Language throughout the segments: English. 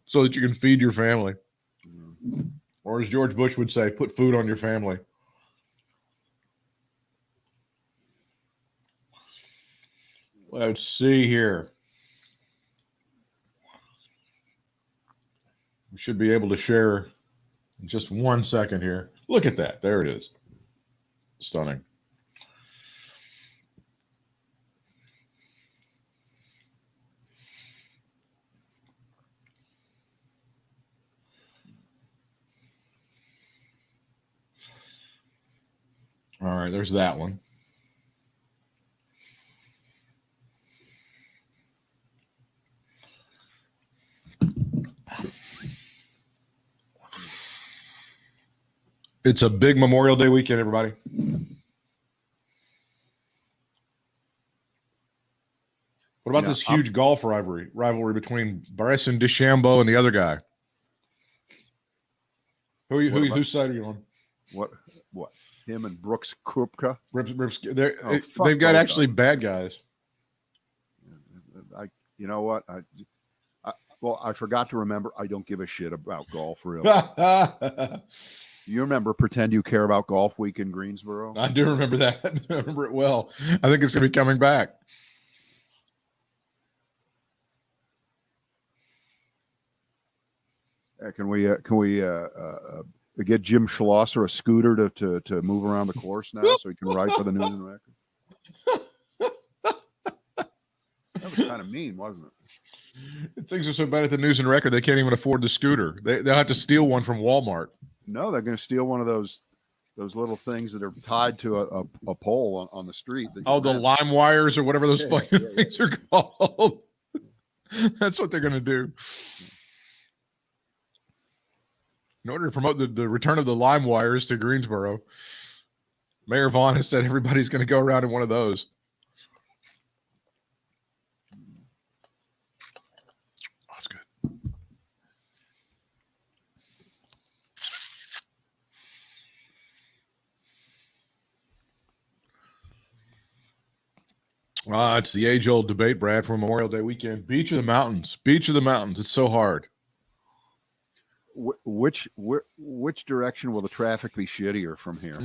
so that you can feed your family. Or as George Bush would say, put food on your family. Let's see here. We should be able to share in just 1 second here. Look at that. There it is. Stunning. All right, there's that one. It's a big Memorial Day weekend, everybody. What about this huge golf rivalry between Bryson DeChambeau and the other guy? Whose side are you on? What? Him and Brooks Koepka? They've got actually bad guys. You know what? I forgot to remember. I don't give a shit about golf, really. You remember Pretend You Care About Golf Week in Greensboro? I do remember that. I remember it well. I think it's going to be coming back. Can we get Jim Schlosser a scooter to move around the course now so he can ride for the News and Record? That was kind of mean, wasn't it? Things are so bad at the News and Record, they can't even afford the scooter. They'll have to steal one from Walmart. No, they're going to steal one of those little things that are tied to a pole on the street. Oh, the lime wires or whatever those things are called. That's what they're going to do. In order to promote the return of the lime wires to Greensboro, Mayor Vaughn has said everybody's going to go around in one of those. Oh, that's good. It's the age-old debate, Brad, for Memorial Day weekend. Beach or the mountains? Beach or the mountains? It's so hard. Which direction will the traffic be shittier from here?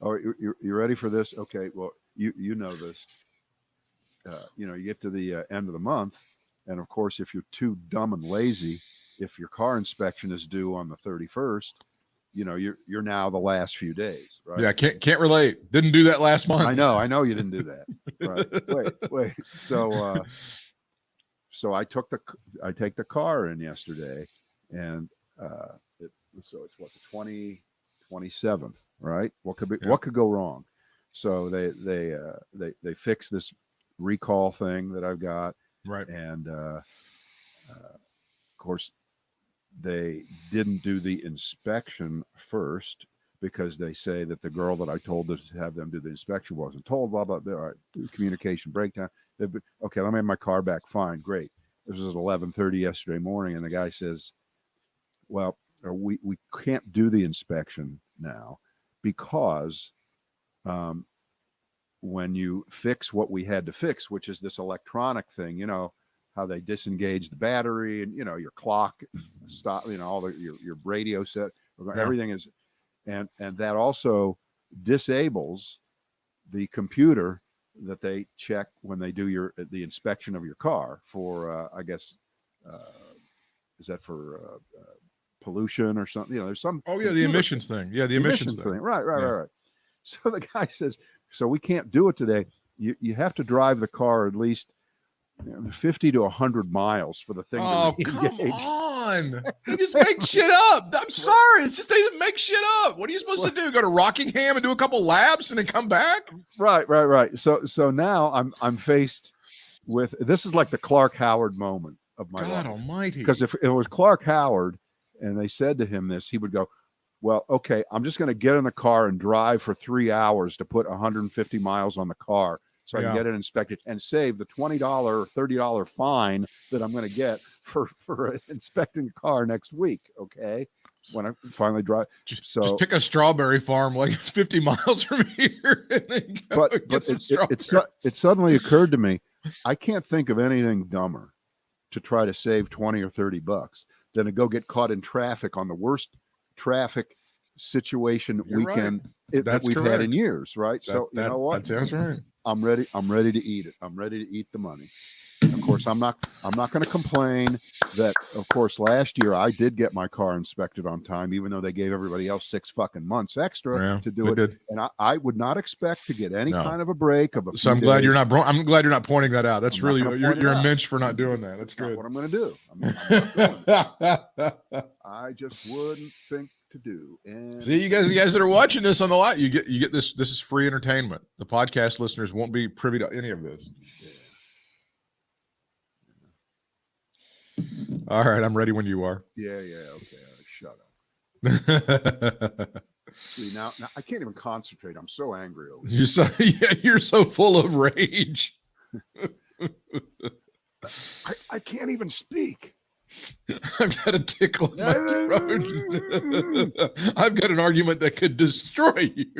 Oh, you ready for this? Okay, well, you know this. You get to the end of the month, and of course, if you're too dumb and lazy, if your car inspection is due on the 31st, you're now the last few days, right? Yeah, can't relate. Didn't do that last month. I know you didn't do that. Right. Wait. So I take the car in yesterday, and it's what, the 27th, right? What could go wrong? So they fix this recall thing that I've got, right? And of course, they didn't do the inspection first because they say that the girl that I told to have them do the inspection wasn't told. Blah blah blah. All right, communication breakdown. Okay, let me have my car back. Fine, great. This was at 11:30 yesterday morning, and the guy says, "Well, we can't do the inspection now because when you fix what we had to fix, which is this electronic thing, how they disengage the battery and your clock stop, all your radio set, everything is, and that also disables the computer that they check when they do the inspection of your car for I guess is that for pollution or something? There's some the emissions thing. Yeah, the emissions thing. Right. So the guy says, so we can't do it today. You have to drive the car at least 50 to 100 miles for the thing to come on. They just make shit up. I'm sorry. It's just they make shit up. What are you supposed to do? Go to Rockingham and do a couple laps and then come back? Right. So now I'm faced with, this is like the Clark Howard moment of my life. God almighty. Because if it was Clark Howard and they said to him this, he would go, well, okay, I'm just going to get in the car and drive for 3 hours to put 150 miles on the car so I can get it inspected and save the $20 or $30 fine that I'm going to get for inspecting the car next week. Okay, when I finally drive. Just pick a strawberry farm like 50 miles from here. And then but it suddenly occurred to me, I can't think of anything dumber to try to save 20 or 30 bucks than to go get caught in traffic on the worst traffic situation You're weekend right. that we've had in correct. years, right? So you know what? That sounds right. I'm ready to eat it. I'm ready to eat the money. Of course, I'm not going to complain that, of course, last year I did get my car inspected on time, even though they gave everybody else 6 fucking months extra to do it. Did. And I would not expect to get any No. kind of a break of a So few I'm glad days. you're not. I'm glad you're not pointing that out. That's I'm really not gonna point it you're a out. mensch for not doing that. That's Not good. what I'm going to do. I'm not doing it. I just wouldn't think to do. And See, you guys that are watching this on the live, you get this. This is free entertainment. The podcast listeners won't be privy to any of this. All right, I'm ready when you are. Yeah. Okay. Shut up. See, now I can't even concentrate. I'm so angry over it. You're so full of rage. I can't even speak. I've got a tickle in my throat. I've got an argument that could destroy you.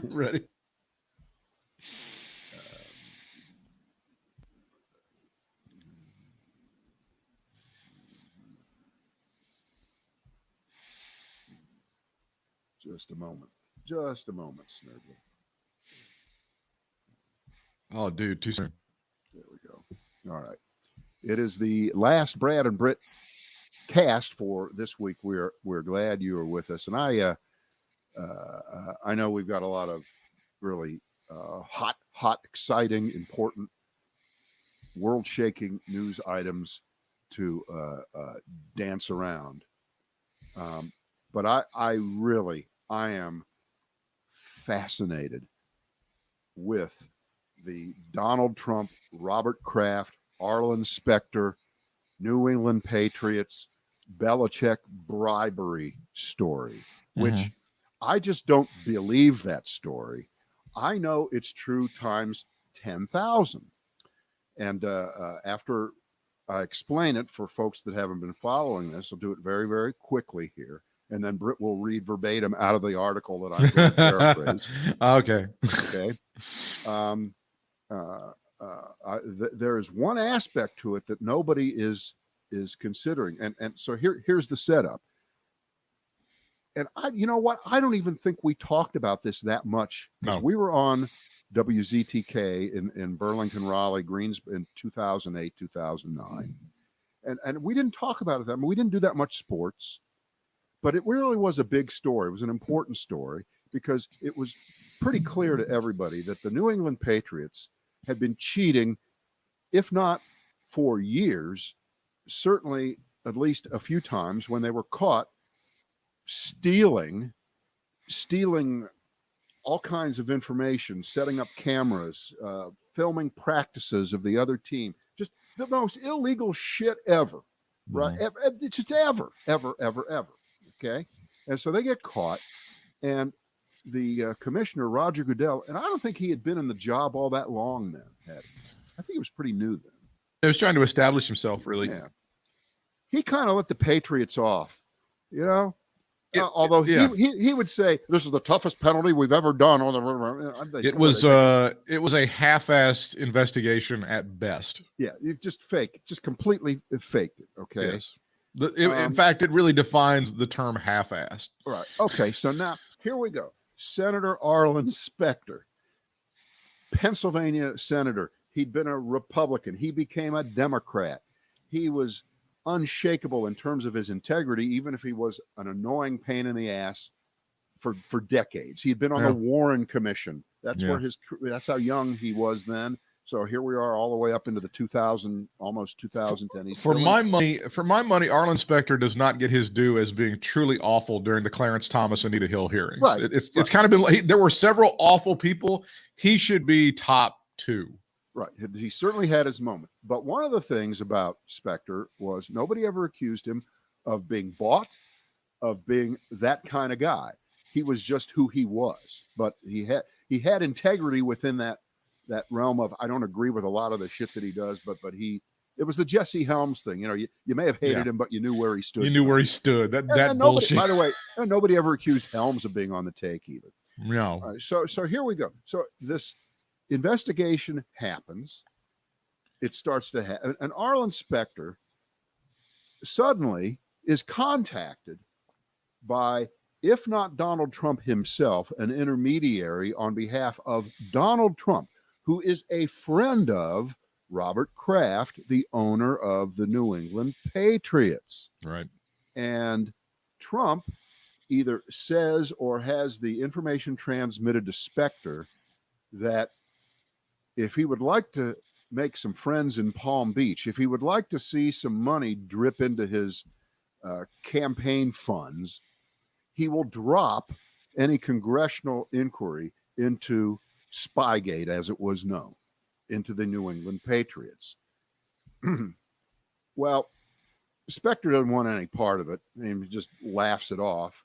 Ready? Just a moment, Snurdly. Oh, dude, too soon. There we go. All right. It is the last Brad and Britt cast for this week. We're glad you are with us, and I know we've got a lot of really hot, exciting, important, world-shaking news items to dance around. But I am fascinated with the Donald Trump, Robert Kraft, Arlen Specter, New England Patriots, Belichick bribery story, which I just don't believe that story. I know it's true times 10,000. And after I explain it for folks that haven't been following this, I'll do it very, very quickly here. And then Britt will read verbatim out of the article that I'm going to paraphrase. Okay. There is one aspect to it that nobody is considering, and so here's the setup. And you know what? I don't even think we talked about this that much because we were on WZTK in Burlington, Raleigh, Greens in 2008, 2009, and we didn't talk about it that much. We didn't do that much sports. But it really was a big story. It was an important story because it was pretty clear to everybody that the New England Patriots had been cheating, if not for years, certainly at least a few times when they were caught stealing all kinds of information, setting up cameras, filming practices of the other team. Just the most illegal shit ever, right? Just ever. Okay. And so they get caught, and the commissioner, Roger Goodell, and I don't think he had been in the job all that long then. I think he was pretty new then. He was trying to establish himself, really. Yeah. He kind of let the Patriots off, you know? Although he would say, this is the toughest penalty we've ever done. It was a half-assed investigation at best. Yeah, you just completely faked it, okay? Yes. In fact, it really defines the term half-assed. Right. Okay. So now here we go. Senator Arlen Specter, Pennsylvania senator. He'd been a Republican. He became a Democrat. He was unshakable in terms of his integrity, even if he was an annoying pain in the ass for decades. He'd been on the Warren Commission. That's that's how young he was then. So here we are all the way up into the almost 2010. For my money, Arlen Specter does not get his due as being truly awful during the Clarence Thomas, Anita Hill hearings. Right. It's kind of been, there were several awful people. He should be top 2. Right. He certainly had his moment. But one of the things about Specter was nobody ever accused him of being bought, of being that kind of guy. He was just who he was. But he had integrity within that realm of, I don't agree with a lot of the shit that he does, but it was the Jesse Helms thing. You know, you may have hated him, but you knew where he stood. You knew where he stood. That nobody, bullshit. By the way, nobody ever accused Helms of being on the take either. No. All right, so here we go. So this investigation happens. It starts to happen. And Arlen Specter suddenly is contacted by, if not Donald Trump himself, an intermediary on behalf of Donald Trump, who is a friend of Robert Kraft, the owner of the New England Patriots. Right. And Trump either says or has the information transmitted to Specter that if he would like to make some friends in Palm Beach, if he would like to see some money drip into his campaign funds, he will drop any congressional inquiry into Spygate, as it was known, into the New England Patriots. Well, Specter doesn't want any part of it, and he just laughs it off.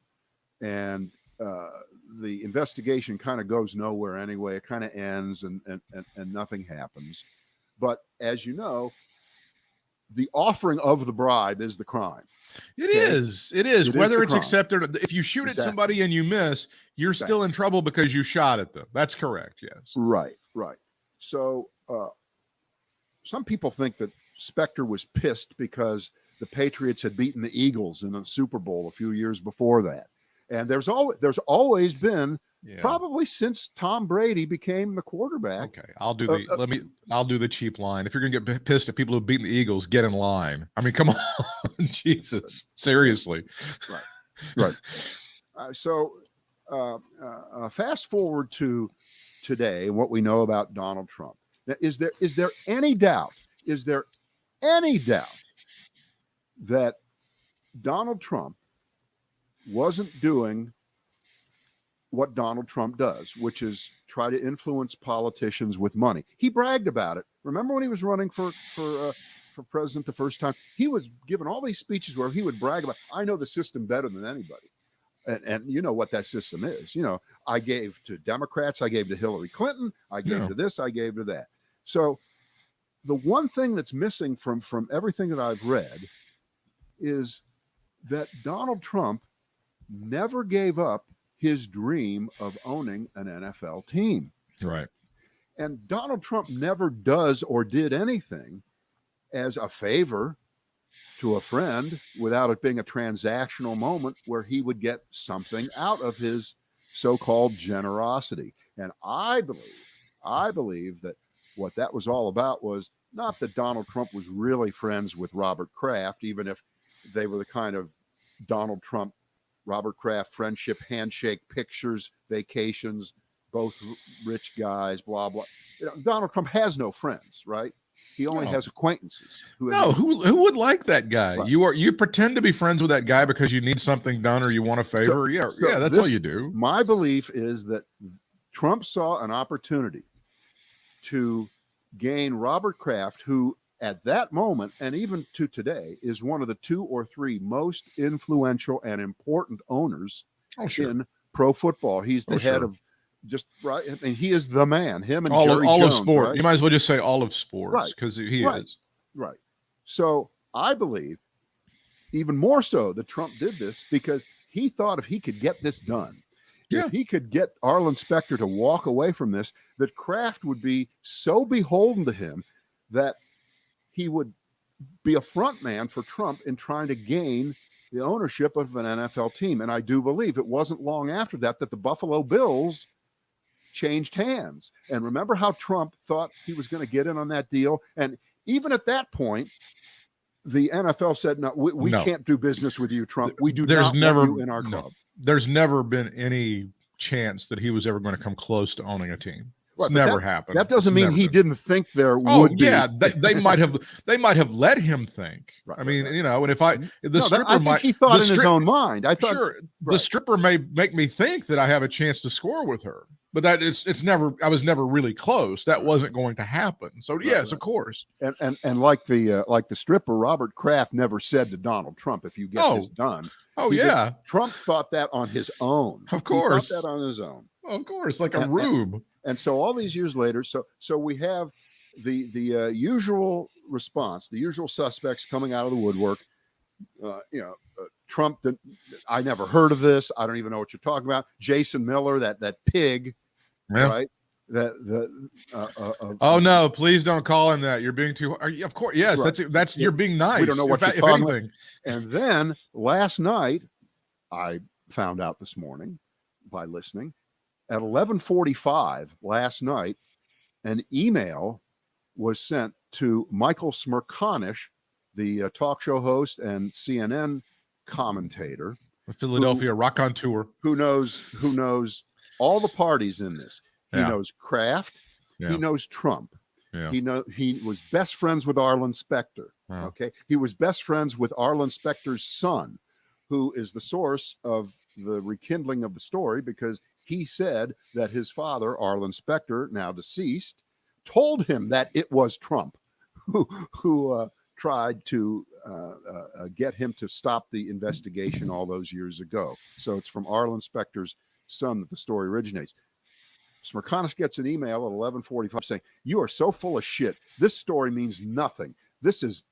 And the investigation kind of goes nowhere anyway. It kind of ends, and nothing happens. But as you know, the offering of the bribe is the crime. It is. Whether it's crime. accepted, if you shoot at somebody and you miss, you're still in trouble because you shot at them. That's correct. Yes. Right. So some people think that Specter was pissed because the Patriots had beaten the Eagles in the Super Bowl a few years before that. And there's always been, probably since Tom Brady became the quarterback. Okay, I'll do the cheap line. If you're gonna get pissed at people who've beaten the Eagles, get in line. I mean, come on, Jesus, seriously. Right. So fast forward to today and what we know about Donald Trump. Now, is there any doubt? Is there any doubt that Donald Trump wasn't doing what Donald Trump does, which is try to influence politicians with money? He bragged about it. Remember when he was running for president the first time? He was giving all these speeches where he would brag about, I know the system better than anybody. And you know what that system is. You know, I gave to Democrats, I gave to Hillary Clinton, I gave to this, I gave to that. So the one thing that's missing from everything that I've read is that Donald Trump never gave up his dream of owning an NFL team. Right. And Donald Trump never does or did anything as a favor to a friend without it being a transactional moment where he would get something out of his so-called generosity. And I believe that what that was all about was not that Donald Trump was really friends with Robert Kraft, even if they were the kind of Donald Trump, Robert Kraft friendship, handshake pictures, vacations, both rich guys, blah, blah. You know, Donald Trump has no friends, right? He only has acquaintances. Who would like that guy? Right. You pretend to be friends with that guy because you need something done or you want a favor. So that's all you do. My belief is that Trump saw an opportunity to gain Robert Kraft, who at that moment, and even to today, is one of the 2 or 3 most influential and important owners in pro football. He's the head of I mean, he is the man. Him and Jerry Jones, of sport. Right? You might as well just say all of sports because he is. Right. So I believe even more so that Trump did this because he thought if he could get this done, if he could get Arlen Specter to walk away from this, that Kraft would be so beholden to him that he would be a front man for Trump in trying to gain the ownership of an NFL team. And I do believe it wasn't long after that the Buffalo Bills changed hands. And remember how Trump thought he was going to get in on that deal? And even at that point, the NFL said, no, we can't do business with you, Trump. We do not want you in our club. There's never been any chance that he was ever going to come close to owning a team. It's never happened. That doesn't mean he didn't think there would be. Yeah, they might have let him think. Right, I mean, you know, and if I think he thought in his own mind. I thought the stripper may make me think that I have a chance to score with her, but that it's never. I was never really close. That wasn't going to happen. So yes, of course. And like the stripper, Robert Kraft never said to Donald Trump, "If you get this done." Trump thought that on his own. Of course, he thought that on his own. Of course, like a rube. And so all these years later, so we have the usual response, the usual suspects coming out of the woodwork. Trump, I never heard of this. I don't even know what you're talking about. Jason Miller, that pig, Yeah. right? Oh no! Please don't call him that. You're being too. Of course, yes. Right. That's you're being nice. We don't know what you're if talking anything. about. And then last night, I found out this morning by listening at 11:45 last night, an email was sent to Michael Smerconish, the talk show host and CNN commentator, The Philadelphia Rock on Tour, who knows all the parties in this. He Yeah. knows Kraft. Yeah. He knows Trump. Yeah. He was best friends with Arlen Specter. Yeah. Okay. He was best friends with Arlen Specter's son, who is the source of the rekindling of the story, because he said that his father, Arlen Specter, now deceased, told him that it was Trump who tried to get him to stop the investigation all those years ago. So it's from Arlen Specter's son that the story originates. Smerconish gets an email at 11:45 saying, "You are so full of shit. This story means nothing. This is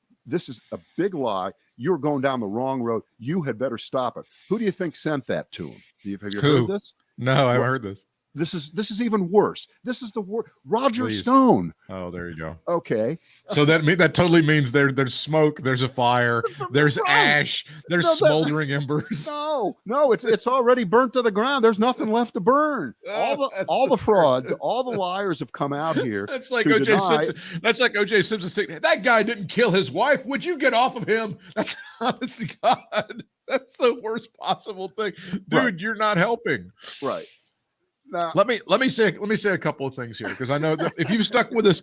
a big lie. You're going down the wrong road. You had better stop it." Who do you think sent that to him? Have you heard this? No, I haven't heard this. This is even worse. This is the worst. Roger Please. Stone. Oh, there you go. Okay. So that totally means there's smoke, there's a fire, there's ash, there's smoldering embers. No, it's already burnt to the ground. There's nothing left to burn. All the frauds, all the liars have come out here. That's like O.J. Simpson. That's like O.J. Simpson statement. That guy didn't kill his wife. Would you get off of him? That's honest to God. That's the worst possible thing, dude. Right. You're not helping. Right. Now, let me say a couple of things here, because I know that if you stuck with us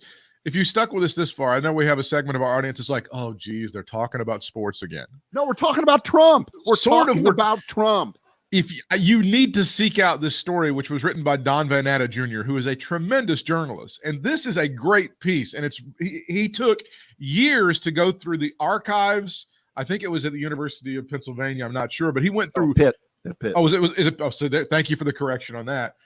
this far, I know we have a segment of our audience that's like, oh geez, they're talking about sports again. No, we're talking about Trump. We're talking about Trump. If you need to seek out this story, which was written by Don Van Natta Jr., who is a tremendous journalist, and this is a great piece, and he took years to go through the archives. I think it was at the University of Pennsylvania. I'm not sure, but he went through Pitt. Oh, is it? Oh, so thank you for the correction on that.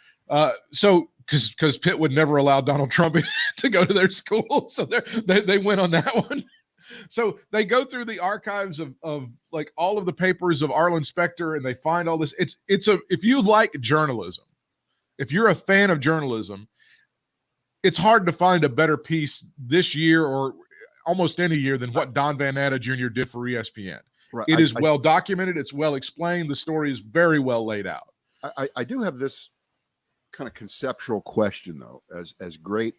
So because Pitt would never allow Donald Trump to go to their school, so they went on that one. So they go through the archives of like all of the papers of Arlen Specter, and they find all this. If you like journalism, if you're a fan of journalism, it's hard to find a better piece this year or almost any year than what Don Van Natta Jr. did for ESPN. Right. It is well documented. It's well explained. The story is very well laid out. I do have this kind of conceptual question, though, as great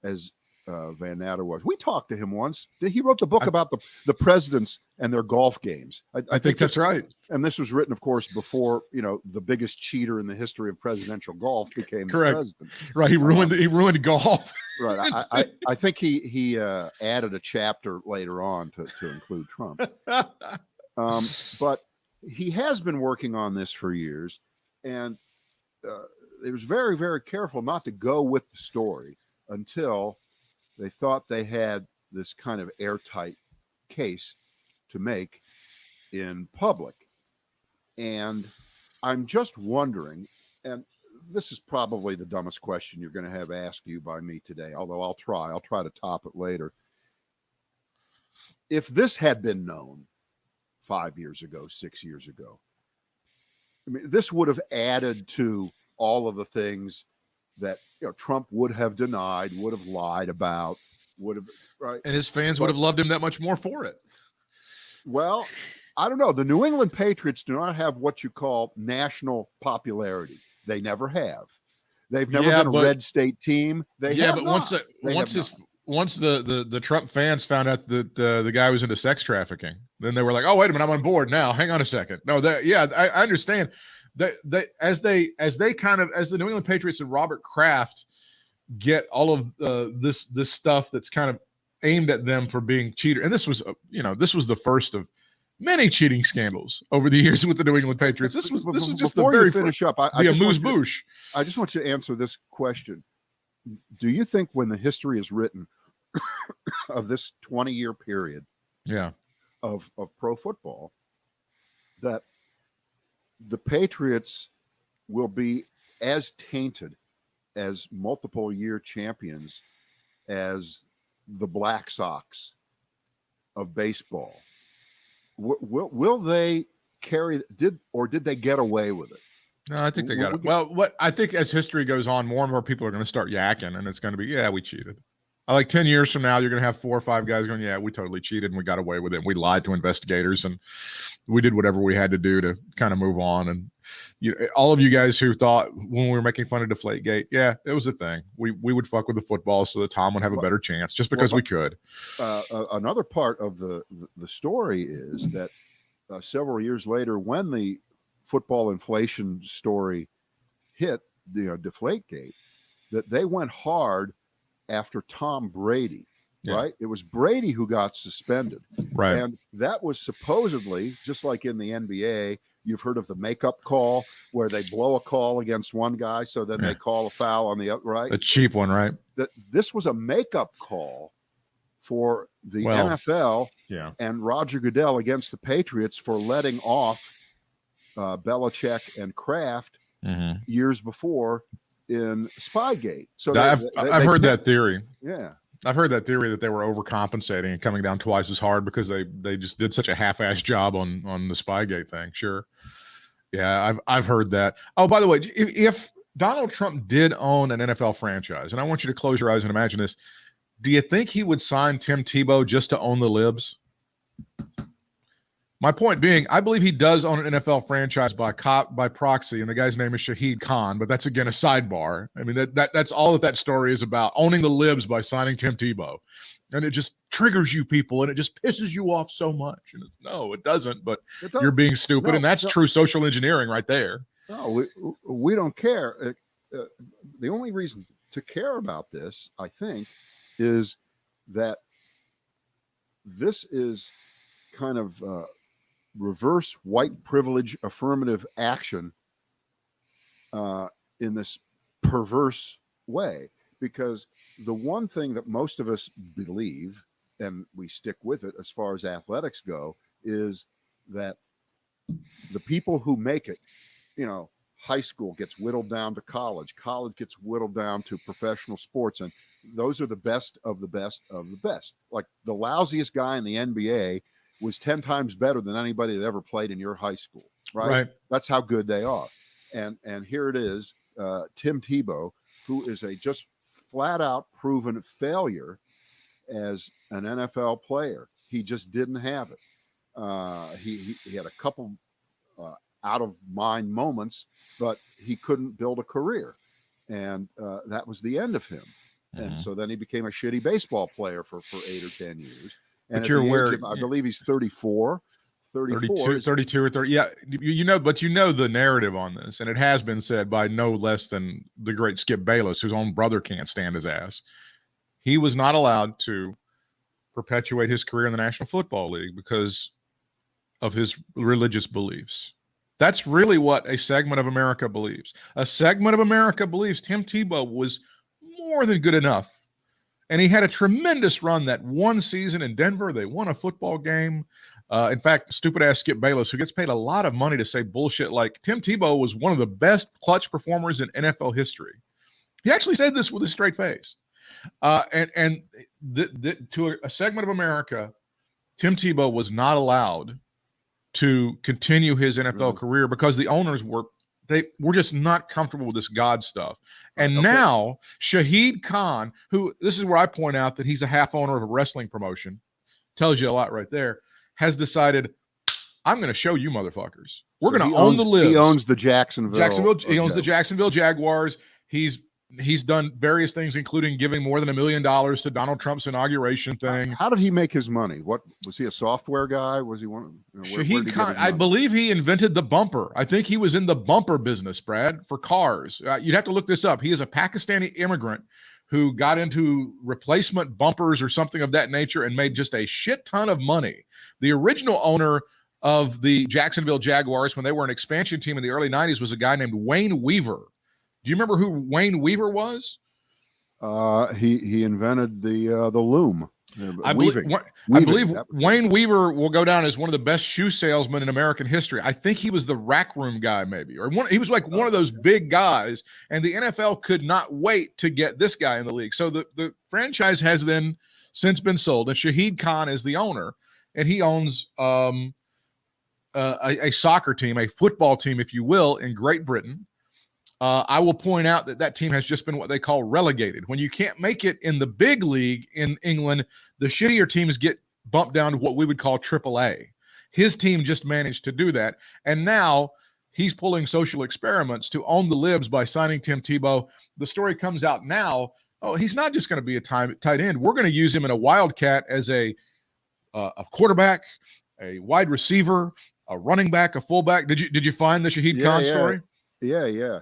as Van Natta was. We talked to him once. He wrote the book about the presidents and their golf games. I think that's right. And this was written, of course, before the biggest cheater in the history of presidential golf became the president. Right. He ruined golf. Right. I think he added a chapter later on to include Trump. But he has been working on this for years, and he was very, very careful not to go with the story until they thought they had this kind of airtight case to make in public. And I'm just wondering, and this is probably the dumbest question you're going to have asked you by me today, although I'll try to top it later. If this had been known 5 years ago, 6 years ago, I mean, this would have added to all of the things that Trump would have denied, would have lied about, would have, right? And his fans would have loved him that much more for it. Well, I don't know. The New England Patriots do not have what you call national popularity. They never have. They've never been a red state team. Once the Trump fans found out that the guy was into sex trafficking, then they were like, "Oh, wait a minute, I'm on board now. Hang on a second." No, I understand. As the New England Patriots and Robert Kraft get all of this stuff that's kind of aimed at them for being cheater, and this was the first of many cheating scandals over the years with the New England Patriots. This was just the very finish up. I just want you to answer this question. Do you think when the history is written of this 20-year period of pro football, that the Patriots will be as tainted as multiple year champions as the Black Sox of baseball? Will they carry? Did they get away with it? No, I think they got it. Well, what I think as history goes on, more and more people are going to start yakking, and it's going to be, yeah, we cheated. Like 10 years from now, you're going to have 4 or 5 guys going, yeah, we totally cheated and we got away with it. We lied to investigators and we did whatever we had to do to kind of move on. And all of you guys who thought when we were making fun of Deflategate, yeah, it was a thing. We would fuck with the football so that Tom would have a better chance just because we could. Another part of the story is that several years later, when the football inflation story hit, Deflategate, that they went hard after Tom Brady, right? It was Brady who got suspended. Right. And that was supposedly, just like in the NBA, you've heard of the makeup call where they blow a call against one guy, so then they call a foul on the other, right? A cheap one, right? That this was a makeup call for the NFL and Roger Goodell against the Patriots for letting off Belichick and Kraft years before in Spygate. So I've heard that theory. Yeah. I've heard that theory that they were overcompensating and coming down twice as hard because they just did such a half-assed job on the Spygate thing. Sure. Yeah, I've heard that. Oh, by the way, if Donald Trump did own an NFL franchise, and I want you to close your eyes and imagine this, do you think he would sign Tim Tebow just to own the libs? My point being, I believe he does own an NFL franchise by proxy, and the guy's name is Shahid Khan, but that's, again, a sidebar. I mean, that's all that story is about, owning the libs by signing Tim Tebow. And it just triggers you people, and it just pisses you off so much. And no, it doesn't, but you're being stupid, and that's true social engineering right there. No, we don't care. The only reason to care about this, I think, is that this is kind of reverse white privilege affirmative action in this perverse way, because the one thing that most of us believe, and we stick with it as far as athletics go, is that the people who make it, high school gets whittled down to college gets whittled down to professional sports, and those are the best of the best of the best. Like the lousiest guy in the NBA was 10 times better than anybody that ever played in your high school, right? That's how good they are. And here it is, Tim Tebow, who is a just flat out proven failure as an NFL player. He just didn't have it. He had a couple out of mind moments, but he couldn't build a career. And that was the end of him. And so then he became a shitty baseball player for 8 or 10 years. And but you're aware, I believe he's 32 or 30. Yeah. But the narrative on this, and it has been said by no less than the great Skip Bayless, whose own brother can't stand his ass. He was not allowed to perpetuate his career in the National Football League because of his religious beliefs. That's really what a segment of America believes. A segment of America believes Tim Tebow was more than good enough. And he had a tremendous run that one season in Denver. They won a football game. In fact, stupid-ass Skip Bayless, who gets paid a lot of money to say bullshit like Tim Tebow was one of the best clutch performers in NFL history. He actually said this with a straight face. To a segment of America, Tim Tebow was not allowed to continue his NFL career because the owners were just not comfortable with this God stuff. And now Shahid Khan, who, this is where I point out that he's a half owner of a wrestling promotion, tells you a lot right there, has decided, I'm going to show you motherfuckers. We're going to own the libs. He owns the Jacksonville. He owns the Jacksonville Jaguars. He's done various things, including giving more than $1 million to Donald Trump's inauguration thing. How did he make his money? What was he, a software guy? Was he one? Shahid Khan, I believe he invented the bumper. I think he was in the bumper business, Brad, for cars. You'd have to look this up. He is a Pakistani immigrant who got into replacement bumpers or something of that nature and made just a shit ton of money. The original owner of the Jacksonville Jaguars, when they were an expansion team in the early 90s, was a guy named Wayne Weaver. Do you remember who Wayne Weaver was? He invented the loom. I believe Wayne Weaver will go down as one of the best shoe salesmen in American history. I think he was the rack room guy, maybe, or he was like one of those big guys. And the NFL could not wait to get this guy in the league. So the franchise has then since been sold, and Shahid Khan is the owner, and he owns a soccer team, a football team, if you will, in Great Britain. I will point out that team has just been what they call relegated. When you can't make it in the big league in England, the shittier teams get bumped down to what we would call AAA. His team just managed to do that. And now he's pulling social experiments to own the libs by signing Tim Tebow. The story comes out now. Oh, he's not just going to be a tight end. We're going to use him in a wildcat as a quarterback, a wide receiver, a running back, a fullback. Did you find the Shahid Khan story? Yeah.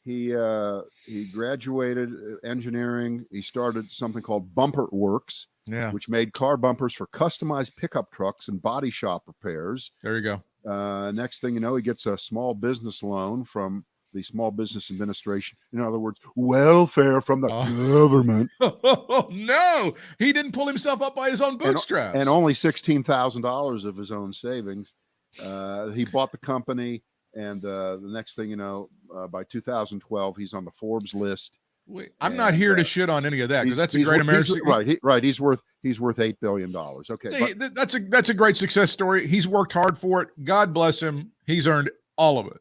He graduated engineering. He started something called Bumper Works, which made car bumpers for customized pickup trucks and body shop repairs. There you go. Next thing you know, he gets a small business loan from the Small Business Administration. In other words, welfare from the government. Oh, no, he didn't pull himself up by his own bootstraps. And only $16,000 of his own savings. He bought the company. And the next thing you know, by 2012, he's on the Forbes list. I'm not here to shit on any of that because that's a great American. Right. He's worth $8 billion. Okay, that's a great success story. He's worked hard for it. God bless him. He's earned all of it.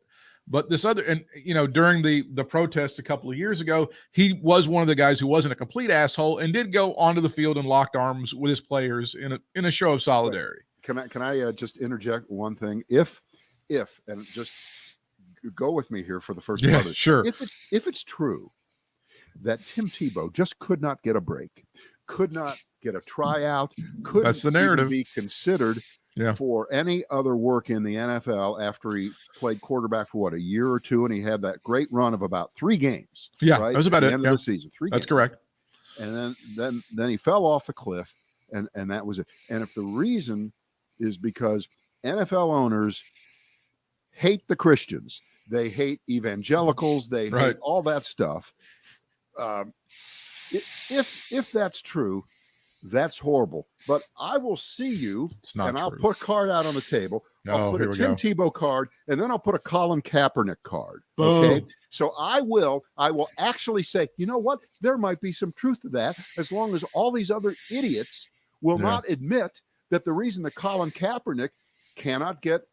But this other, and during the protests a couple of years ago, he was one of the guys who wasn't a complete asshole and did go onto the field and locked arms with his players in a show of solidarity. Can I just interject one thing? If and just go with me here for the first part of it. Sure. If it's true that Tim Tebow just could not get a break, could not get a tryout, that's the narrative, even be considered for any other work in the NFL after he played quarterback for a year or two, and he had that great run of about 3 games. Yeah, right? That was about at it. the end of the season. 3 games. That's correct. And then he fell off the cliff, and that was it. And if the reason is because NFL owners hate the Christians, they hate evangelicals, they hate all that stuff. If that's true, that's horrible. But I will see you, and I'll put a card out on the table. I'll put a Tim Tebow card, and then I'll put a Colin Kaepernick card. Boom. Okay. So I will actually say, you know what? There might be some truth to that, as long as all these other idiots will not admit that the reason that Colin Kaepernick cannot get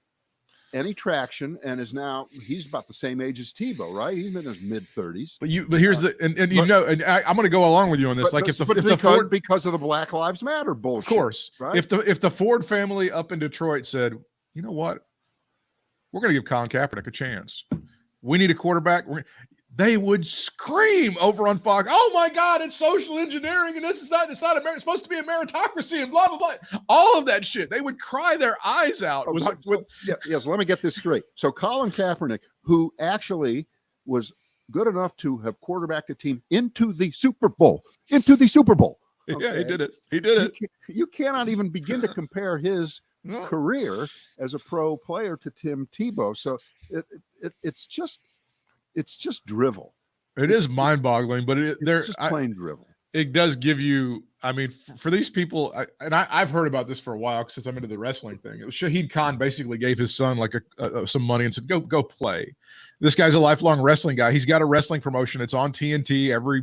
any traction and he's about the same age as Tebow, right? He's in his mid-30s. But here's I'm going to go along with you on this. Because of the Black Lives Matter bullshit. Of course, right? If the Ford family up in Detroit said, you know what, we're going to give Colin Kaepernick a chance. We need a quarterback. They would scream over on Fox, "Oh my God, it's social engineering, and it's supposed to be a meritocracy, and blah blah blah." All of that shit. They would cry their eyes out. So let me get this straight. So Colin Kaepernick, who actually was good enough to have quarterbacked a team into the Super Bowl. Okay? Yeah, he did it. You cannot even begin to compare his career as a pro player to Tim Tebow. So it's just drivel. It is mind-boggling, but it's just plain drivel. It does give you, I mean, for these people, I've heard about this for a while since I'm into the wrestling thing. It was Shahid Khan basically gave his son like some money and said, go play. This guy's a lifelong wrestling guy. He's got a wrestling promotion. It's on TNT every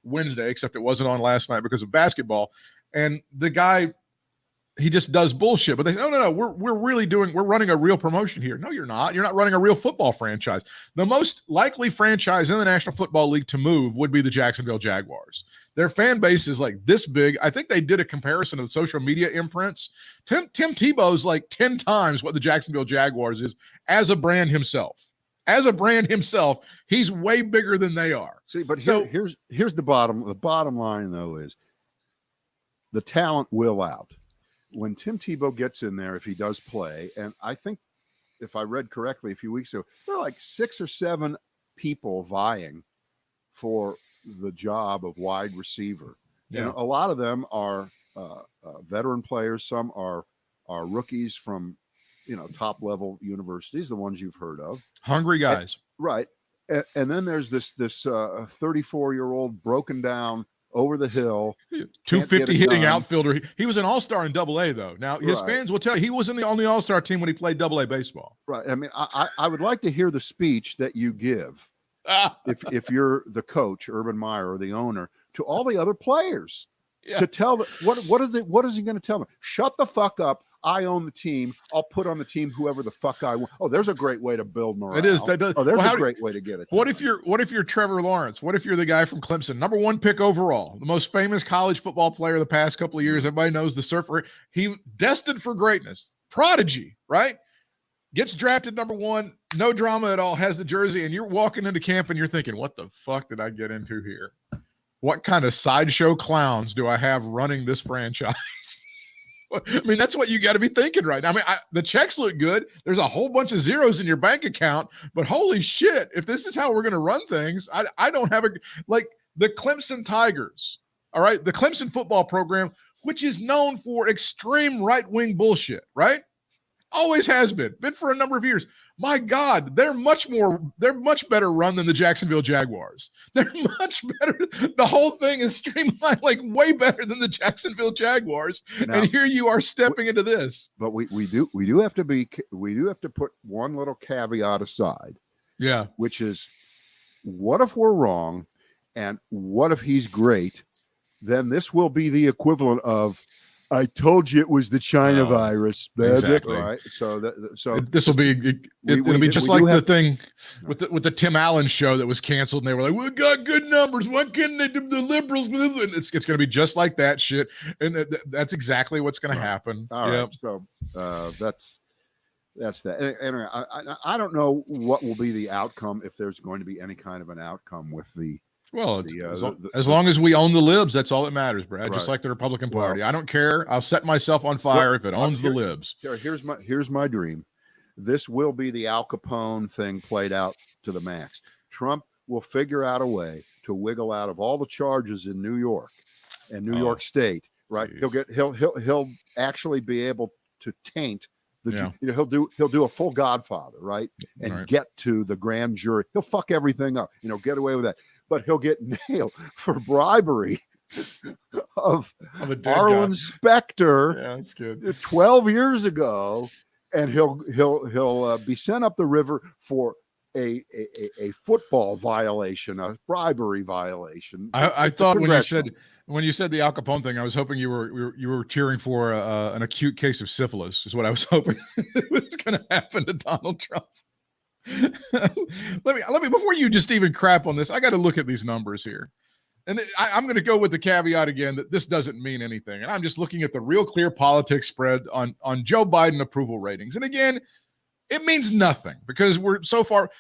Wednesday, except it wasn't on last night because of basketball. And the guy, he just does bullshit. But they say, no, we're running a real promotion here. No, you're not. You're not running a real football franchise. The most likely franchise in the National Football League to move would be the Jacksonville Jaguars. Their fan base is like this big. I think they did a comparison of social media imprints. Tim Tebow's like 10 times what the Jacksonville Jaguars is as a brand himself. As a brand himself, he's way bigger than they are. See, but here's the bottom. The bottom line, though, is the talent will out. When Tim Tebow gets in there, if he does play, and I think if I read correctly a few weeks ago, there are like 6 or 7 people vying for the job of wide receiver. Yeah. And a lot of them are veteran players. Some are rookies from top level universities, the ones you've heard of. Hungry guys. Right. And then there's this 34-year-old broken down over the hill, 250 hitting outfielder. He was an all-star in Double-A, though. Now his fans will tell you he wasn't on the all-star team when he played Double-A baseball. Right. I mean, I would like to hear the speech that you give if you're the coach, Urban Meyer, or the owner, to all the other players to tell them what is he going to tell them? Shut the fuck up. I own the team. I'll put on the team whoever the fuck I want. Oh, there's a great way to build morale. It is. That does. Oh, there's Well, a great way to get it. What if you're Trevor Lawrence? What if you're the guy from Clemson, #1 pick overall, the most famous college football player of the past couple of years? Everybody knows the surfer. He destined for greatness, prodigy, right? Gets drafted #1, no drama at all, has the jersey, and you're walking into camp and you're thinking, what the fuck did I get into here? What kind of sideshow clowns do I have running this franchise? I mean, that's what you got to be thinking right now. I mean, the checks look good. There's a whole bunch of zeros in your bank account, but holy shit, if this is how we're going to run things, I don't have like the Clemson Tigers, all right? The Clemson football program, which is known for extreme right-wing bullshit, right? Always has been for a number of years. My God, they're much better run than the Jacksonville Jaguars. They're much better. The whole thing is streamlined, like way better than the Jacksonville Jaguars. Now, and here you are stepping into this. But we do have to put one little caveat aside. Yeah. Which is, what if we're wrong, and what if he's great? Then this will be the equivalent of, I told you it was the China virus. Exactly. Right. So this will be it'll be just like the thing with the Tim Allen show that was canceled, and they were like, "We got good numbers. Why can't they do the liberals?" It's going to be just like that shit, and that's exactly what's going to happen. All right. So that's that. Anyway, I don't know what will be the outcome, if there's going to be any kind of an outcome with the. Well, as long as we own the libs, that's all that matters, Brad. Right. Just like the Republican Party. I don't care. I'll set myself on fire if it owns the libs. Here's my dream. This will be the Al Capone thing played out to the max. Trump will figure out a way to wiggle out of all the charges in New York and New York State. Right? Geez. He'll actually be able to taint the. You know, he'll do a full Godfather, right? And get to the grand jury. He'll fuck everything up. You know, get away with that. But he'll get nailed for bribery of Arlen Specter. Yeah, that's good. 12 years ago, and he'll be sent up the river for a football violation, a bribery violation. I thought when you said the Al Capone thing, I was hoping you were cheering for an acute case of syphilis. Is what I was hoping was going to happen to Donald Trump. let me before you just even crap on this, I got to look at these numbers here, and I'm going to go with the caveat again that this doesn't mean anything, and I'm just looking at the Real Clear Politics spread on Joe Biden approval ratings, and again, it means nothing because we're so far.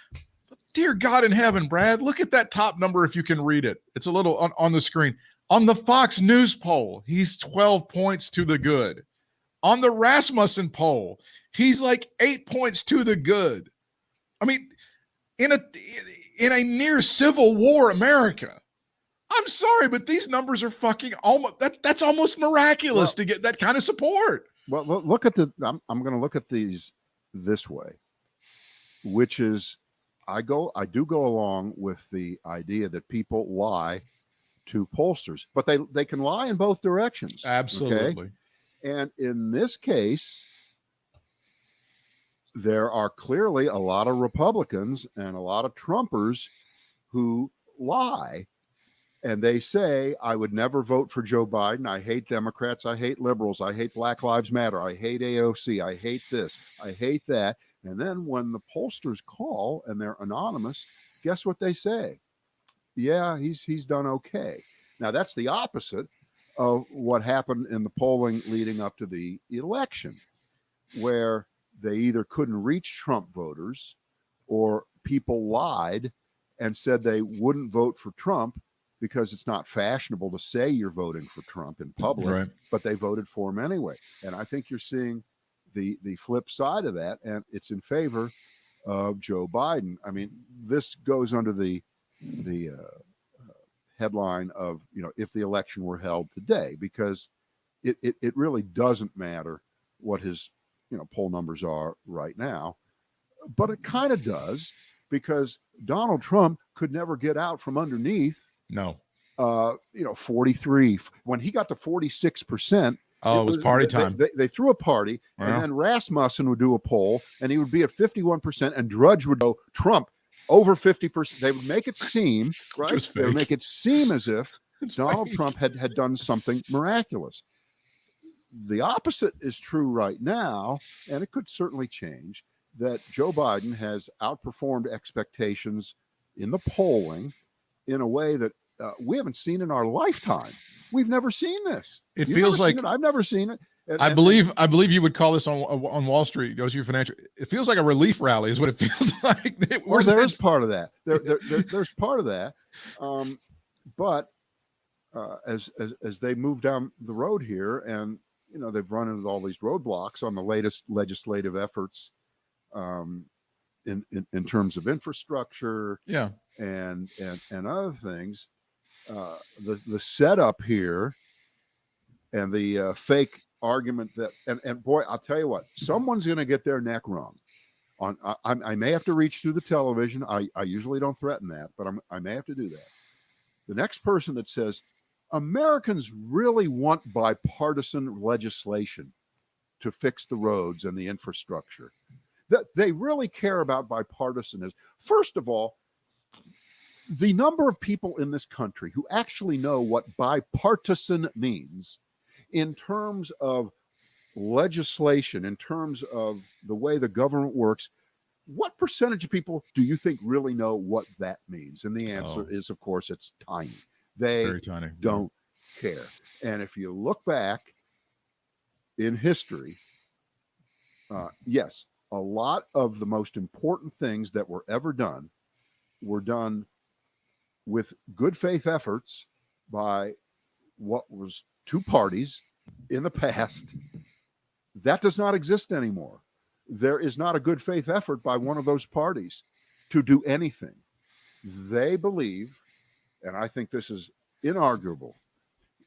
Dear God in heaven, Brad, look at that top number if you can read it. It's a little on the screen. On the Fox News poll, he's 12 points to the good. On the Rasmussen poll, he's like 8 points to the good. I mean, in a near civil war America, I'm sorry, but these numbers are fucking almost that's almost miraculous to get that kind of support. Well, look at I'm going to look at these this way, which is I do go along with the idea that people lie to pollsters, but they can lie in both directions. Absolutely. Okay? And in this case, there are clearly a lot of Republicans and a lot of Trumpers who lie, and they say, I would never vote for Joe Biden. I hate Democrats. I hate liberals. I hate Black Lives Matter. I hate AOC. I hate this. I hate that. And then when the pollsters call and they're anonymous, guess what they say? Yeah, he's done okay. Now, that's the opposite of what happened in the polling leading up to the election, where they either couldn't reach Trump voters or people lied and said they wouldn't vote for Trump because it's not fashionable to say you're voting for Trump in public, but they voted for him anyway. And I think you're seeing the flip side of that, and it's in favor of Joe Biden. I mean, this goes under the headline of, you know, if the election were held today, because it really doesn't matter what his poll numbers are right now, but it kind of does, because Donald Trump could never get out from underneath 43. When he got to 46%, it was party time. They threw a party, and then Rasmussen would do a poll, and he would be at 51%, and Drudge would go Trump over 50%. They would make it seem They would make it seem as if Donald Trump had done something miraculous. the opposite is true right now, and it could certainly change, that Joe Biden has outperformed expectations in the polling in a way that we haven't seen in our lifetime. We've never seen this. It You've feels never seen like it. I've never seen it. I believe you would call this on Wall Street. Goes your financial. It feels like a relief rally, is what it feels like. Well, there is part of that. There's part of that. But as they move down the road here, and they've run into all these roadblocks on the latest legislative efforts, in terms of infrastructure, and other things. The setup here and the fake argument that and boy, I'll tell you what, someone's going to get their neck wrung. I may have to reach through the television. I usually don't threaten that, but I may have to do that. The next person that says Americans really want bipartisan legislation to fix the roads and the infrastructure, that they really care about bipartisanism. First of all, the number of people in this country who actually know what bipartisan means in terms of legislation, in terms of the way the government works, what percentage of people do you think really know what that means? And the answer is, of course, it's tiny. They very tiny. Don't care. And if you look back in history, yes, a lot of the most important things that were ever done were done with good faith efforts by what was two parties in the past. That does not exist anymore. There is not a good faith effort by one of those parties to do anything. They believe, and I think this is inarguable,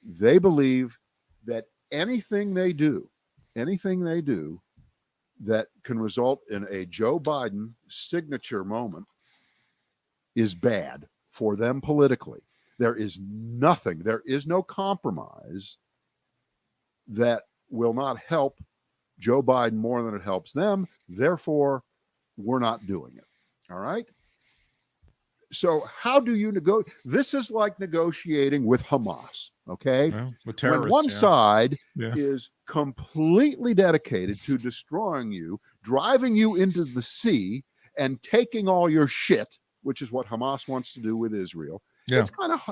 they believe that anything they do that can result in a Joe Biden signature moment is bad for them politically. There is no compromise that will not help Joe Biden more than it helps them. Therefore, we're not doing it. All right? So how do you negotiate? This is like negotiating with Hamas, okay? Well, with terrorists, when one side is completely dedicated to destroying you, driving you into the sea, and taking all your shit, which is what Hamas wants to do with Israel. Yeah.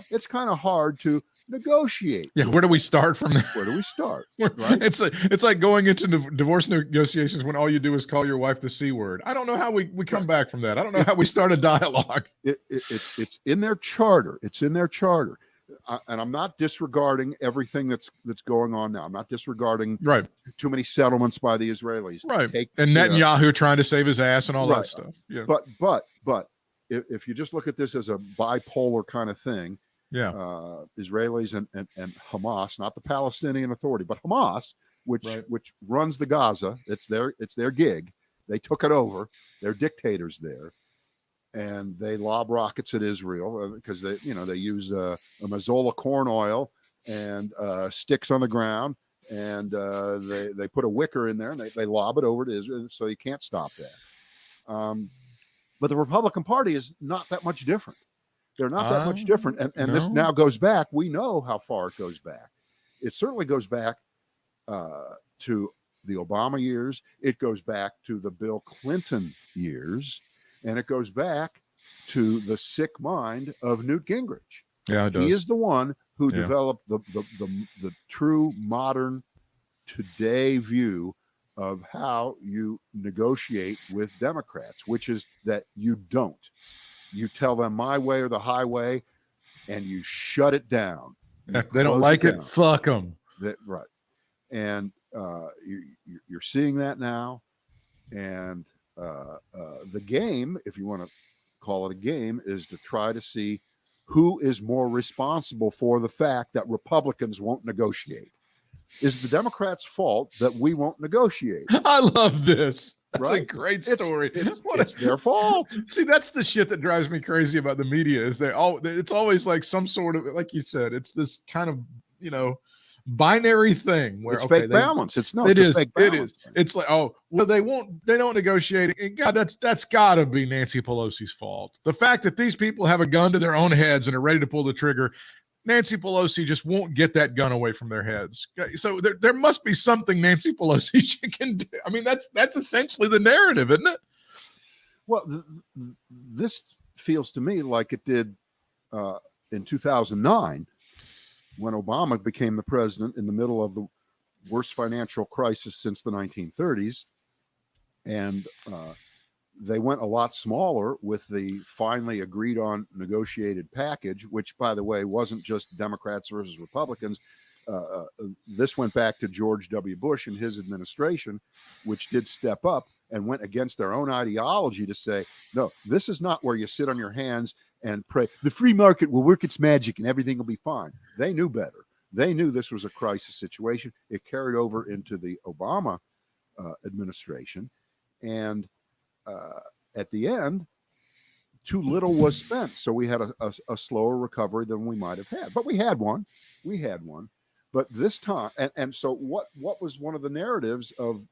It's kind of hard to negotiate. Yeah, where do we start from there? Where do we start? Right? It's like going into divorce negotiations when all you do is call your wife the C word. I don't know how we come back from that. I don't know how we start a dialogue. It's in their charter. It's in their charter. And I'm not disregarding everything that's going on now. I'm not disregarding too many settlements by the Israelis. Right. And Netanyahu trying to save his ass and all that stuff. Yeah. But if you just look at this as a bipolar kind of thing, Israelis and Hamas, not the Palestinian Authority, but Hamas, which runs the Gaza, it's their gig. They took it over. They're dictators there, and they lob rockets at Israel because they use a Mazola corn oil and sticks on the ground, and they put a wicker in there and they lob it over to Israel, so you can't stop that. But the Republican Party is not that much different. They're not that much different. And this now goes back. We know how far it goes back. It certainly goes back to the Obama years. It goes back to the Bill Clinton years. And it goes back to the sick mind of Newt Gingrich. Yeah, it does. He is the one who developed the true modern today view of how you negotiate with Democrats, which is that you don't. You tell them my way or the highway, and you shut it down. They don't like it. Fuck them. Right. And you're seeing that now. And the game, if you want to call it a game, is to try to see who is more responsible for the fact that Republicans won't negotiate. Is the Democrats' fault that we won't negotiate? I love this. That's a great story. It's their fault. See, that's the shit that drives me crazy about the media. Is it's always like some sort of, like you said, it's this kind of binary thing where it's fake balance. It's fake balance. It is. It's like, they don't negotiate. And God, that's got to be Nancy Pelosi's fault. The fact that these people have a gun to their own heads and are ready to pull the trigger. Nancy Pelosi just won't get that gun away from their heads. So there must be something Nancy Pelosi can do. I mean, that's essentially the narrative, isn't it? Well, this feels to me like it did in 2009 when Obama became the president in the middle of the worst financial crisis since the 1930s. And they went a lot smaller with the finally agreed on negotiated package, which, by the way, wasn't just Democrats versus Republicans. This went back to George W. Bush and his administration, which did step up and went against their own ideology to say, no, this is not where you sit on your hands and pray. The free market will work its magic and everything will be fine. They knew better. They knew this was a crisis situation. It carried over into the Obama administration. And at the end, too little was spent. So we had a slower recovery than we might have had. But we had one. But this time, and so what was one of the narratives of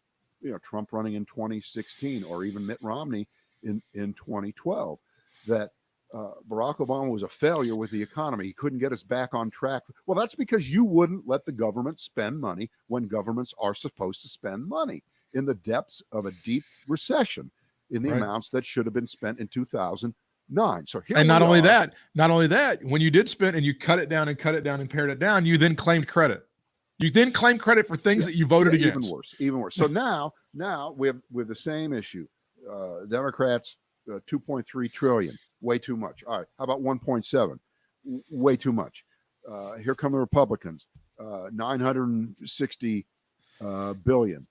Trump running in 2016 or even Mitt Romney in 2012, that Barack Obama was a failure with the economy. He couldn't get us back on track. Well, that's because you wouldn't let the government spend money when governments are supposed to spend money in the depths of a deep recession in the amounts that should have been spent in 2009. So here, and not only that, when you did spend and you cut it down and pared it down, you then claimed credit. You then claim credit for things that you voted against. Even worse. So now we have the same issue. Democrats 2.3 trillion, way too much. All right, how about 1.7? Way too much. Here come the Republicans, 960 billion.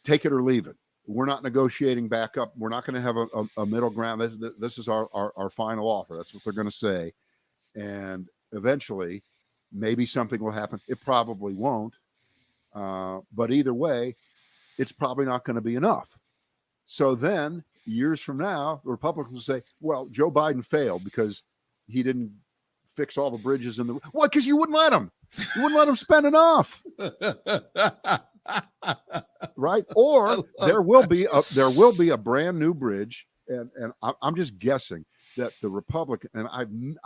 Take it or leave it. We're not negotiating back up. We're not going to have a middle ground. This is our final offer. That's what they're going to say. And eventually, maybe something will happen. It probably won't. But either way, it's probably not going to be enough. So then, years from now, the Republicans will say, well, Joe Biden failed because he didn't fix all the bridges in the... What? Because you wouldn't let him. You wouldn't let him spend enough. Right? Or there will be a brand new bridge, and I'm just guessing that the Republican, and I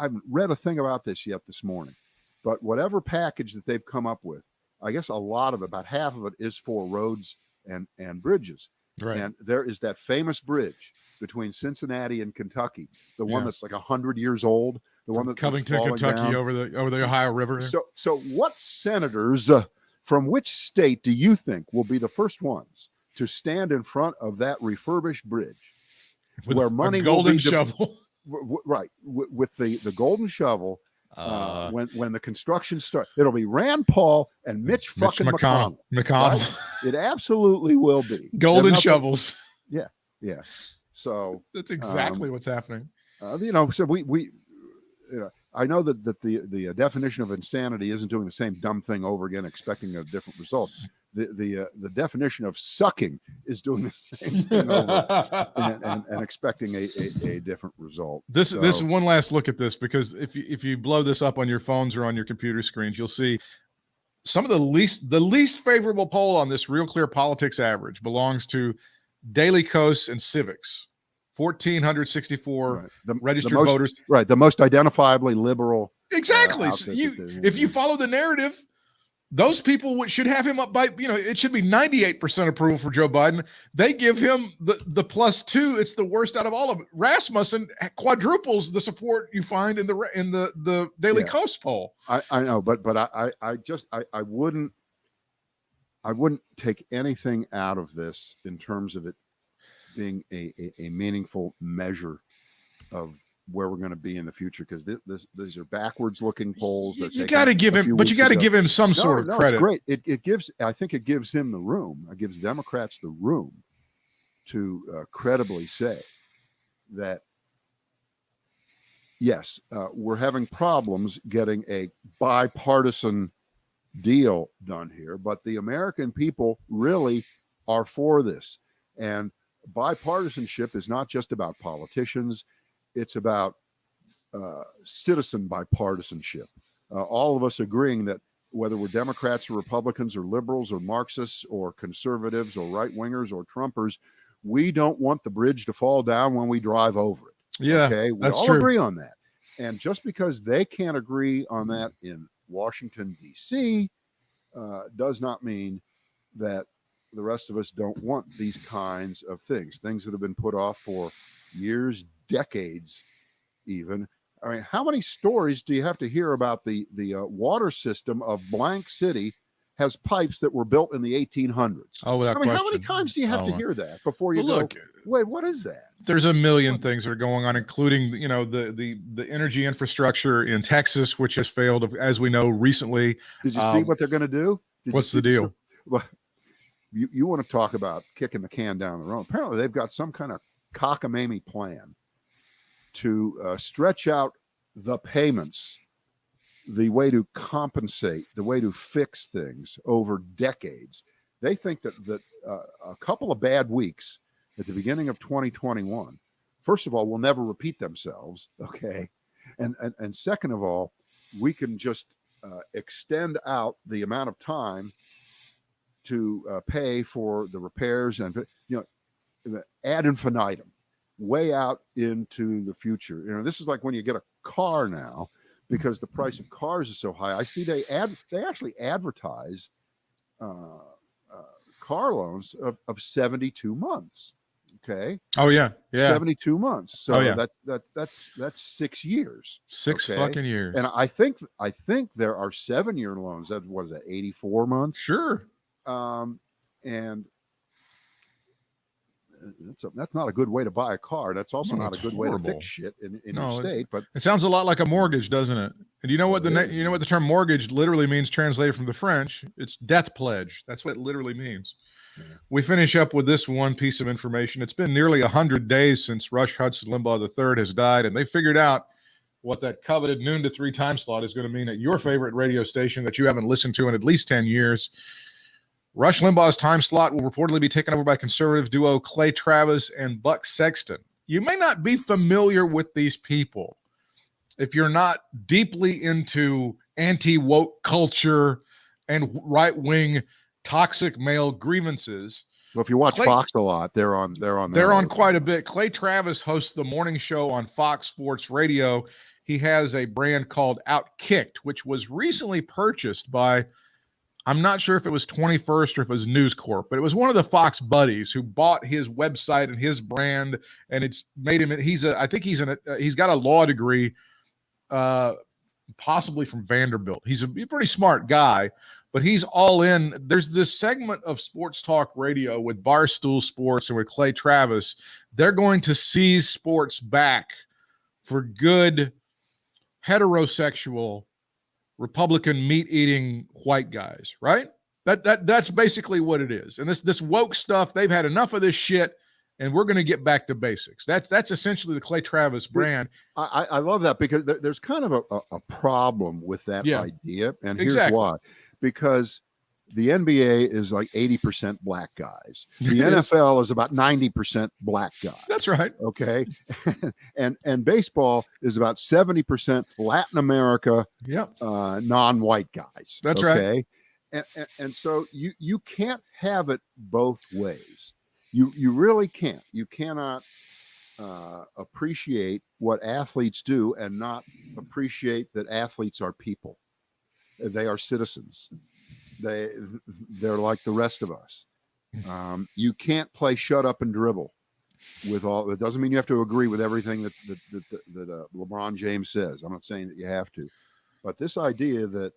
haven't read a thing about this yet this morning, but whatever package that they've come up with, I guess a lot of it, about half of it, is for roads and bridges. Right. And there is that famous bridge between Cincinnati and Kentucky, the one that's like 100 years old, the one that's Covington, Kentucky, down. over the Ohio River. So what senators from which state do you think will be the first ones to stand in front of that refurbished bridge, where money a golden will be shovel, right, with the golden shovel? When the construction starts, it'll be Rand Paul and Mitch McConnell. Right? It absolutely will be golden shovels. Yeah. So that's exactly what's happening. So we I know that the definition of insanity isn't doing the same dumb thing over again, expecting a different result. The definition of sucking is doing the same thing over and expecting a different result. This is one last look at this, because if you blow this up on your phones or on your computer screens, you'll see some of the least favorable poll on this Real Clear Politics average belongs to Daily Kos and Civics. 1,464 registered voters. Right, the most identifiably liberal. Exactly. So if you follow the narrative, those people should have him up by, it should be 98% approval for Joe Biden. They give him the +2. It's the worst out of all of it. Rasmussen quadruples the support you find in the Daily Kos poll. I know, but I wouldn't take anything out of this in terms of it being a meaningful measure of where we're going to be in the future, because these are backwards looking polls. You got to give him, but you got to give him some sort of credit. It's great. I think it gives him the room. It gives Democrats the room to credibly say that, yes, we're having problems getting a bipartisan deal done here, but the American people really are for this. And bipartisanship is not just about politicians. It's about citizen bipartisanship. All of us agreeing that whether we're Democrats or Republicans or liberals or Marxists or conservatives or right-wingers or Trumpers, we don't want the bridge to fall down when we drive over it. Yeah, okay, we that's all true. agree on that. And just because they can't agree on that in Washington, D.C., does not mean that the rest of us don't want these kinds of things that have been put off for years, decades, even. I mean, how many stories do you have to hear about the water system of blank city has pipes that were built in the 1800s? Oh, without question. How many times do you have to hear that before you look, wait, what is that? There's a million things that are going on, including, the energy infrastructure in Texas, which has failed, as we know, recently. Did you see what they're going to do? What's the deal? Well, you want to talk about kicking the can down the road. Apparently, they've got some kind of cockamamie plan to stretch out the payments, the way to compensate, the way to fix things over decades. They think that a couple of bad weeks at the beginning of 2021, first of all, will never repeat themselves. Okay. And second of all, we can just extend out the amount of time to pay for the repairs and, ad infinitum, way out into the future. This is like when you get a car now, because the price of cars is so high. I see they actually advertise car loans of 72 months. Okay. Oh yeah. 72 months. So that's 6 years. Six fucking years. And I think there are 7-year loans. That was that 84 months. Sure. And that's not a good way to buy a car. That's also not a good way to fix shit in your state. But it sounds a lot like a mortgage, doesn't it? And you know what the term mortgage literally means, translated from the French? It's death pledge. That's what it literally means. Yeah. We finish up with this one piece of information. It's been nearly 100 days since Rush Hudson Limbaugh III has died, and they figured out what that coveted noon to 3 time slot is going to mean at your favorite radio station that you haven't listened to in at least 10 years. Rush Limbaugh's time slot will reportedly be taken over by conservative duo Clay Travis and Buck Sexton. You may not be familiar with these people if you're not deeply into anti-woke culture and right-wing toxic male grievances. Well, if you watch Fox a lot, they're on quite a bit. Clay Travis hosts the morning show on Fox Sports Radio. He has a brand called Outkicked, which was recently purchased by, I'm not sure if it was 21st or if it was News Corp, but it was one of the Fox buddies who bought his website and his brand, and it's made him. He's got a law degree, possibly from Vanderbilt. He's a pretty smart guy, but he's all in. There's this segment of sports talk radio with Barstool Sports and with Clay Travis. They're going to seize sports back for good heterosexual Republican meat-eating white guys, right? That's basically what it is. And this woke stuff, they've had enough of this shit, and we're going to get back to basics. That's essentially the Clay Travis brand. I love that, because there's kind of a problem with that idea, and here's why. Because the NBA is like 80% black guys. The NFL is about 90% black guys. That's right. Okay. and baseball is about 70% Latin America, non-white guys. That's right. And so you can't have it both ways. You really can't. You cannot appreciate what athletes do and not appreciate that athletes are people. They are citizens. They're like the rest of us. You can't play shut up and dribble with all. That doesn't mean you have to agree with everything that LeBron James says. I'm not saying that you have to, but this idea that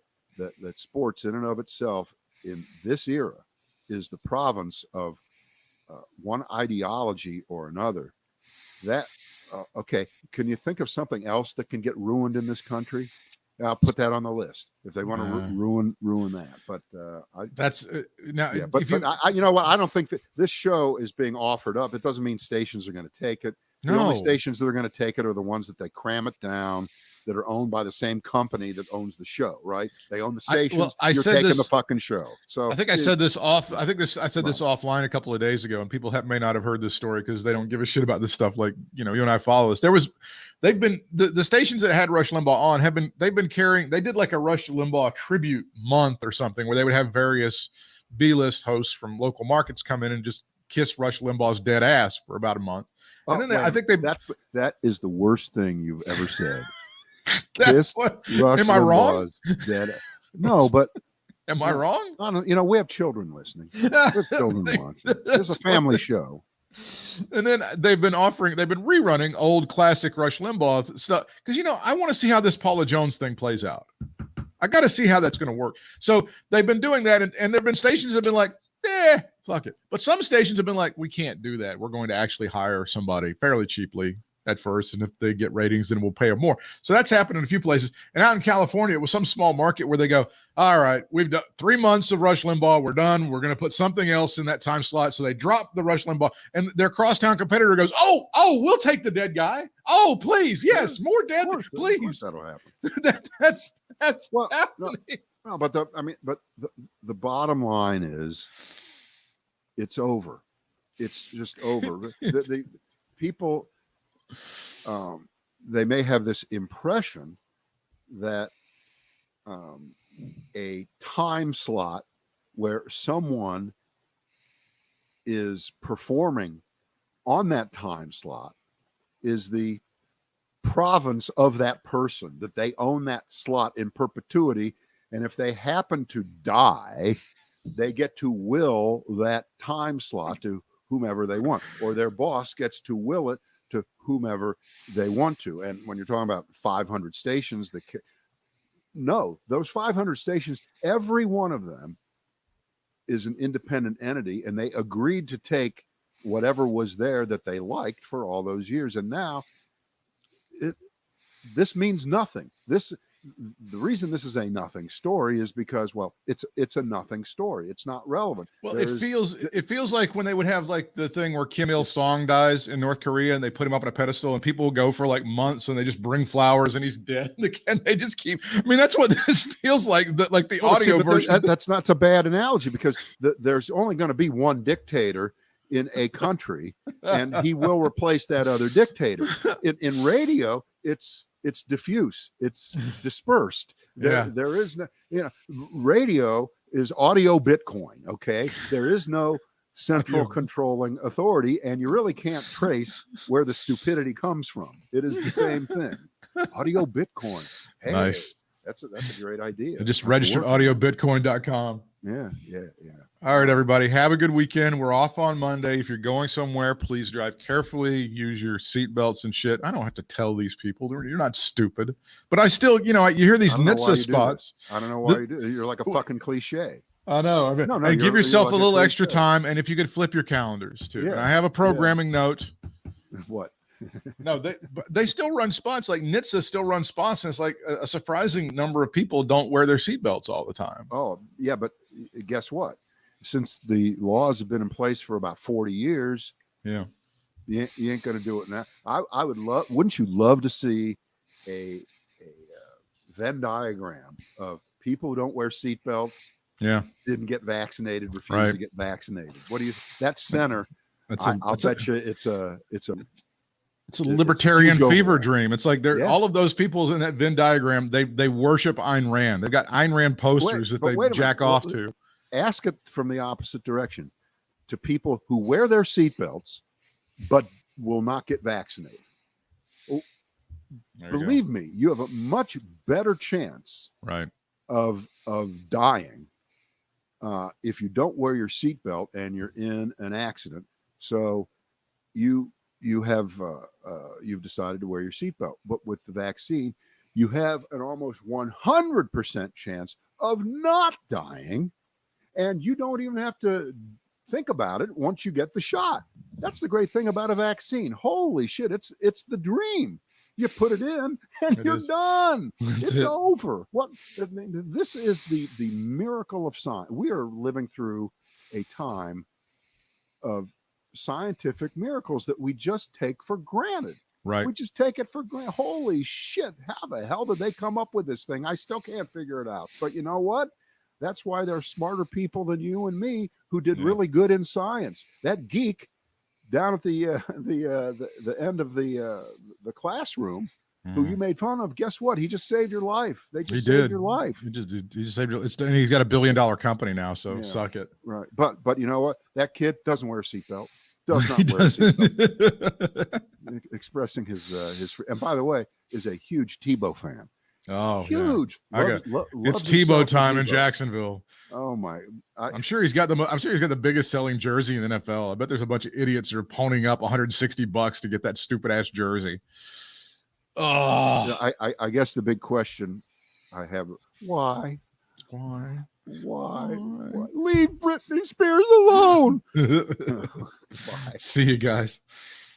sports in and of itself in this era is the province of one ideology or another. That okay? Can you think of something else that can get ruined in this country? I'll put that on the list if they want to ruin that. But now. Yeah, but you know what? I don't think that this show is being offered up. It doesn't mean stations are going to take it. The only stations that are going to take it are the ones that they cram it down, that are owned by the same company that owns the show, right? They own the stations. You're taking the fucking show. So I think I said this offline a couple of days ago, and people may not have heard this story because they don't give a shit about this stuff. Like, you and I follow this. They've been the stations that had Rush Limbaugh on they've been carrying. They did like a Rush Limbaugh tribute month or something where they would have various B-list hosts from local markets come in and just kiss Rush Limbaugh's dead ass for about a month. And then I think that is the worst thing you've ever said. This Rush am I wrong? Limbaugh's dead. No, but Am I wrong? I don't, we have children listeling. We have children watching. It's a family show. And then they've been rerunning old classic Rush Limbaugh stuff because I want to see how this Paula Jones thing plays out. I got to see how that's going to work. So they've been doing that, and there have been stations that have been like, fuck it. But some stations have been like, we can't do that. We're going to actually hire somebody fairly cheaply at first, and if they get ratings, then we'll pay them more. So that's happened in a few places. And out in California, it was some small market where they go, all right, we've done 3 months of Rush Limbaugh. We're done. We're going to put something else in that time slot. So they drop the Rush Limbaugh, and their crosstown competitor goes, oh, we'll take the dead guy. Oh, please. Yes. More dead. Please. Of course that'll happen. That's well, happening. No, but the bottom line is it's over. It's just over. the people, they may have this impression that a time slot where someone is performing on that time slot is the province of that person, that they own that slot in perpetuity. And if they happen to die, they get to will that time slot to whomever they want, or their boss gets to will it to whomever they want to. And when you're talking about 500 stations, those 500 stations, every one of them is an independent entity, and they agreed to take whatever was there that they liked for all those years. And now this means nothing. The reason this is a nothing story is because, well, it's a nothing story. It's not relevant. Well, it feels like when they would have like the thing where Kim Il-sung dies in North Korea and they put him up on a pedestal and people will go for like months and they just bring flowers and he's dead and they just keep. I mean, that's what this feels like. Like the audio version. That's not a bad analogy because there's only going to be one dictator in a country, and he will replace that other dictator. In radio, it's diffuse, it's dispersed. There is no, radio is audio Bitcoin. Okay, there is no central controlling authority, and you really can't trace where the stupidity comes from. It is the same thing. Audio Bitcoin. Hey, nice. That's a great idea. Just register audiobitcoin.com. Yeah. All right, everybody. Have a good weekend. We're off on Monday. If you're going somewhere, please drive carefully. Use your seatbelts and shit. I don't have to tell these people. You're not stupid. But I still, you hear these NHTSA spots. I don't know why you do it. You're like a fucking cliche. I know. And give yourself a little extra time. And if you could flip your calendars too. Yeah. And I have a programming note. What? No, they still run spots. Like NHTSA still runs spots, and it's like a surprising number of people don't wear their seatbelts all the time. Oh, yeah, but guess what? Since the laws have been in place for about 40 years, you ain't going to do it now. I would love. Wouldn't you love to see a Venn diagram of people who don't wear seatbelts? Yeah, didn't get vaccinated, refused to get vaccinated. What do you? That center. I'll bet you it's a libertarian fever dream. It's like all of those people in that Venn diagram, they worship Ayn Rand. They've got Ayn Rand posters that they jack off to. Ask it from the opposite direction to people who wear their seatbelts but will not get vaccinated. Believe me, you have a much better chance of dying if you don't wear your seatbelt and you're in an accident. So you've decided to wear your seatbelt, but with the vaccine, you have an almost 100% chance of not dying, and you don't even have to think about it once you get the shot. That's the great thing about a vaccine. Holy shit, it's the dream. You put it in, and you're done. It's over. This is the miracle of science. We are living through a time of scientific miracles that we just take for granted. Right. We just take it for granted. Holy shit. How the hell did they come up with this thing? I still can't figure it out. But you know what? That's why there are smarter people than you and me who did really good in science. That geek down at the end of the classroom who you made fun of, guess what? He just saved your life. They just saved your life. He just saved your, and he's got $1 billion company now, so suck it. Right. But you know what? That kid doesn't wear a seatbelt. Does not wear a seatbelt. Expressing his and by the way, is a huge Tebow fan. Oh, Huge. Yeah. Loves It's himself Tebow a time in Tebow. Jacksonville. Oh my! I'm sure he's got the biggest selling jersey in the NFL. I bet there's a bunch of idiots that are ponying up $160 to get that stupid ass jersey. Oh, I guess the big question I have: why? Why? Leave Britney Spears alone. See you guys.